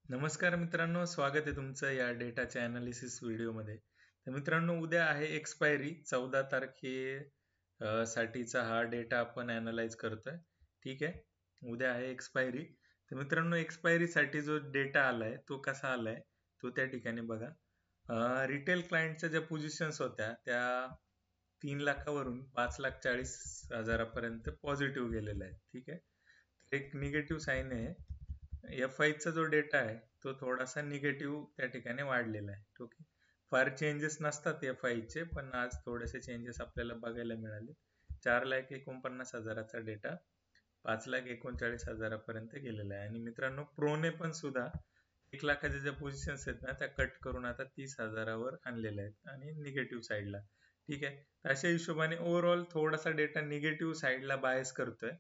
नमस्कार मित्रांनो, स्वागत आहे तुमचं या डेटाच्या अनालिसिस व्हिडिओमध्ये. तर मित्रांनो, उद्या आहे एक्सपायरी 14 तारखे साठीचा हा डेटा आपण अनालाइज करतोय. ठीक आहे, उद्या आहे एक्सपायरी. तर मित्रांनो, एक्सपायरी साठी जो डेटा आलाय तो कसा आलाय तो त्या ठिकाणी बघा. रिटेल क्लायंटच्या ज्या पोझिशन्स होत्या त्या 3 लाखावरून 5,40,000 पॉझिटिव्ह गेलेला आहे. ठीक आहे, एक निगेटिव्ह साईन आहे. एफ आयचा जो डेटा आहे तो थोडासा निगेटिव्ह त्या ठिकाणी वाढलेला आहे. ओके, फार चेंजेस नसतात एफ आयचे, पण आज थोडेसे चेंजेस आपल्याला बघायला मिळाले. 4,49,000चा डेटा 5,39,000पर्यंत गेलेला आहे. आणि मित्रांनो, प्रोने पण सुद्धा 1 लाखाच्या ज्या पोझिशन्स आहेत ना त्या कट करून आता 30,000वर आणलेल्या आहेत आणि निगेटिव्ह साईडला. ठीक आहे, अशा हिशोबाने ओव्हरऑल थोडासा डेटा निगेटिव्ह साईडला बायस करतोय.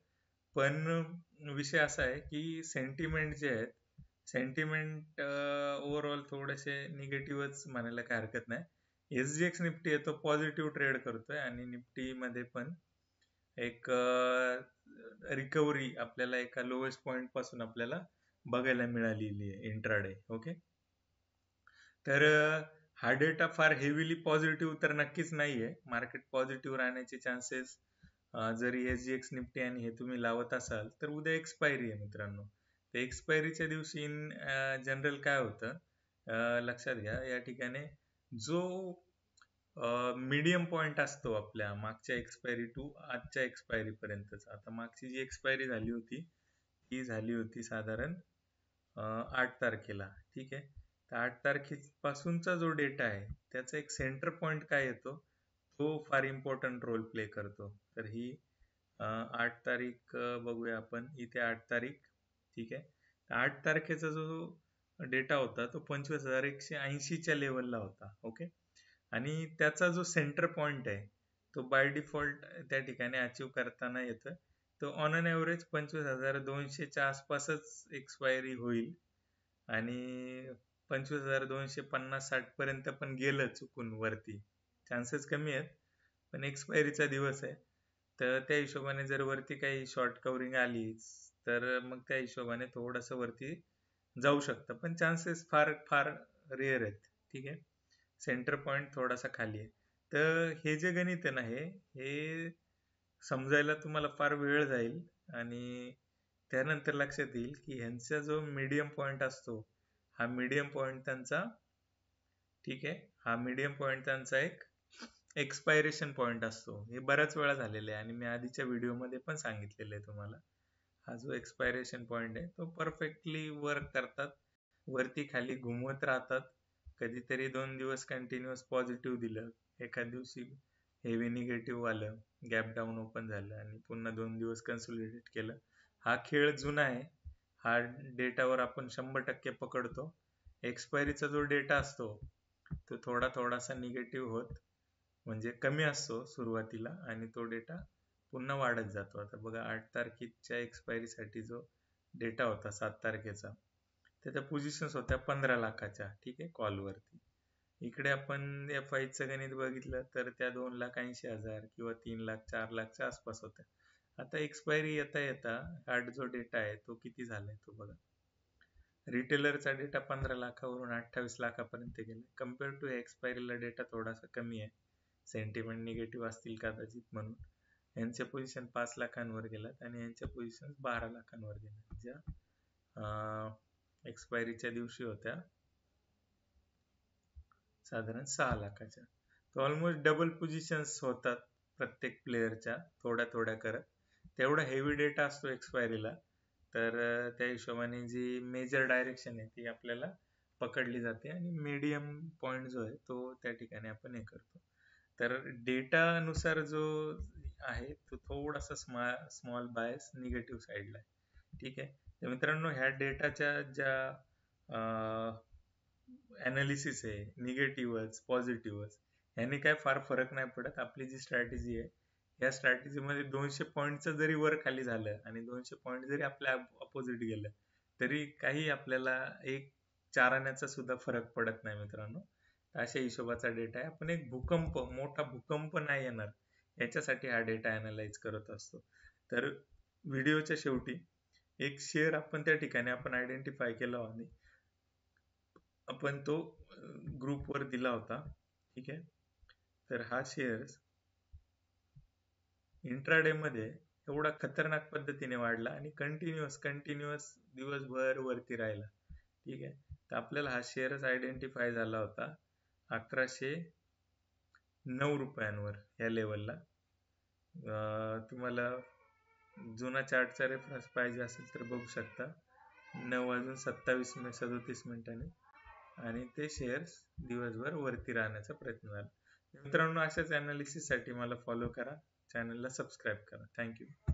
पण विषय असा आहे की सेंटिमेंट जे आहेत, सेंटिमेंट ओव्हरऑल थोडेसे निगेटिव्हच म्हणायला काही हरकत नाही. एसजीएक्स निफ्टी आहे तो पॉझिटिव्ह ट्रेड करतोय आणि निफ्टी मध्ये पण एक रिकव्हरी आपल्याला एका लोएस्ट पॉइंट पासून आपल्याला बघायला मिळालेली आहे इंट्राडे. ओके, तर हा डेटा फार हेवीली पॉझिटिव्ह तर नक्कीच नाहीये. मार्केट पॉझिटिव्ह राहण्याचे चान्सेस जरी एसजीएक्स निफ्टी आणि हे तुम्ही लावत असाल तर उद्या एक्सपायरी आहे मित्रांनो. तर एक्सपायरीच्या दिवशी इन जनरल काय होतं, लक्षात घ्या या ठिकाणी जो मीडियम पॉइंट असतो आपल्या मागच्या एक्सपायरी टू आजच्या एक्सपायरी पर्यंतचा. आता मागची जी एक्सपायरी झाली होती ती झाली होती साधारण 8 तारखेला. ठीक आहे, तर 8 तारखेपासूनचा जो डेटा आहे त्याचा एक सेंटर पॉइंट काय येतो तो फार इम्पॉर्टंट रोल प्ले करतो. तर ही 8 तारीख बघूया आपण इथे 8 तारीख. ठीक आहे, 8 तारखेचा जो डेटा होता तो 25,180च्या लेवलला होता. ओके, आणि त्याचा जो सेंटर पॉइंट आहे तो बाय डिफॉल्ट त्या ठिकाणी अचीव करताना येतोय. तो ऑन अन ॲव्हरेज 25,200च्या आसपासच एक्सपायरी होईल आणि 25,250-60 पर्यंत पण गेलं चुकून वरती, चान्सेस कमी आहेत. पण एक्सपायरीचा दिवस आहे तर त्या हिशोबाने जर वरती काही शॉर्ट कव्हरिंग आली तर मग त्या हिशोबाने थोडंसं वरती जाऊ शकतं, पण चान्सेस फार फार रेअर आहेत. ठीक आहे, सेंटर पॉइंट थोडासा खाली आहे. तर हे जे गणित आहे ना हे समजायला तुम्हाला फार वेळ जाईल आणि त्यानंतर लक्षात येईल की ह्यांचा जो मीडियम पॉइंट असतो हा मीडियम पॉइंट त्यांचा, ठीक आहे, हा मीडियम पॉइंट त्यांचा एक एक्सपायरेशन पॉइंट असतो. हे बऱ्याच वेळा झालेलं आहे आणि मी आधीच्या व्हिडिओमध्ये पण सांगितलेलं आहे तुम्हाला. हा जो एक्सपायरेशन पॉइंट आहे तो परफेक्टली वर्क करतात, वरती खाली घुमवत राहतात. कधीतरी 2 दिवस कंटिन्युअस पॉझिटिव्ह दिलं, एखाद दिवशी हेवी निगेटिव्ह आलं, गॅप डाऊन ओपन झालं आणि पुन्हा 2 दिवस कन्सोलिडेट केलं. हा खेळ जुना आहे, हा डेटावर आपण 100% पकडतो. एक्सपायरीचा जो डेटा असतो तो थोडा थोडासा निगेटिव्ह होत म्हणजे कमी असतो सुरुवातीला आणि तो डेटा पुन्हा वाढत जातो. आता बघा 8 तारखेच्या एक्सपायरीसाठी जो डेटा होता 7 तारखेचा त्याच्या पोझिशन्स होत्या 15 लाखाच्या. ठीक आहे, कॉलवरती. इकडे आपण एफ आयचं गणित बघितलं तर त्या 2,80,000 किंवा 3 लाख 4 लाखच्या आसपास होत्या. आता एक्सपायरी येता येता हा जो डेटा आहे तो किती झालाय तो बघा. रिटेलरचा डेटा 15 लाखावरून 28 लाखापर्यंत गेला. कम्पेअर टू एक्सपायरीला डेटा थोडासा कमी आहे, सेंटिमेंट निगेटिव्ह असतील कदाचित म्हणून. यांच्या पोझिशन 5 लाखांवर गेल्यात आणि यांच्या पोझिशन 12 लाखांवर गेल्यात, ज्या एक्सपायरीच्या दिवशी होत्या साधारण 6 लाखाच्या. तर ऑलमोस्ट डबल पोझिशन्स होतात प्रत्येक प्लेअरच्या थोड्या थोड्या करत. तेवढा हेवी डेटा असतो एक्सपायरीला, तर त्या हिशोबाने जी मेजर डायरेक्शन आहे ती आपल्याला पकडली जाते आणि मीडियम पॉइंट जो आहे तो त्या ठिकाणी आपण हे करतो. तर डेटानुसार जो आहे तो थोडासा स्मॉल बायस निगेटिव्ह साईडला आहे. ठीक आहे, तर मित्रांनो ह्या डेटाच्या ज्या अनालिसिस आहे निगेटिव्हच पॉझिटिव्हच ह्याने काय फार फरक नाही पडत. आपली जी स्ट्रॅटेजी आहे या स्ट्रॅटेजीमध्ये 200 पॉईंटचं जरी वर खाली झालं आणि 200 पॉईंट जरी आपल्या अपोजिट गेलं तरी काही आपल्याला एक 4 आण्याचा सुद्धा फरक पडत नाही मित्रांनो. अशा हिशोबाचा डेटा आहे. आपण एक मोठा भूकंप नाही येणार याच्यासाठी हा डेटा अनालाइज करत असतो. तर व्हिडिओच्या शेवटी एक शेअर आपण त्या ठिकाणी आपण आयडेंटिफाय केला आणि आपण तो ग्रुपवर दिला होता. ठीक आहे. तर हा शेअर्स इंट्राडे मध्ये एवढा खतरनाक पद्धतीने वाढला आणि कंटिन्युअस दिवसभर वरती राहिला. ठीक आहे. तर आपल्याला हा शेअर्स आयडेंटिफाय झाला होता 1109 रुपयांवर या लेवलला. तुम्हाला जुना चार्टचा रेफरन्स पाहिजे असेल तर बघू शकता. 9:27 आणि ते शेअर्स दिवसभर वरती राहण्याचा प्रयत्न झाला. मित्रांनो, अशाच साठी मला फॉलो करा, चॅनलला सबस्क्राईब करा. थँक्यू.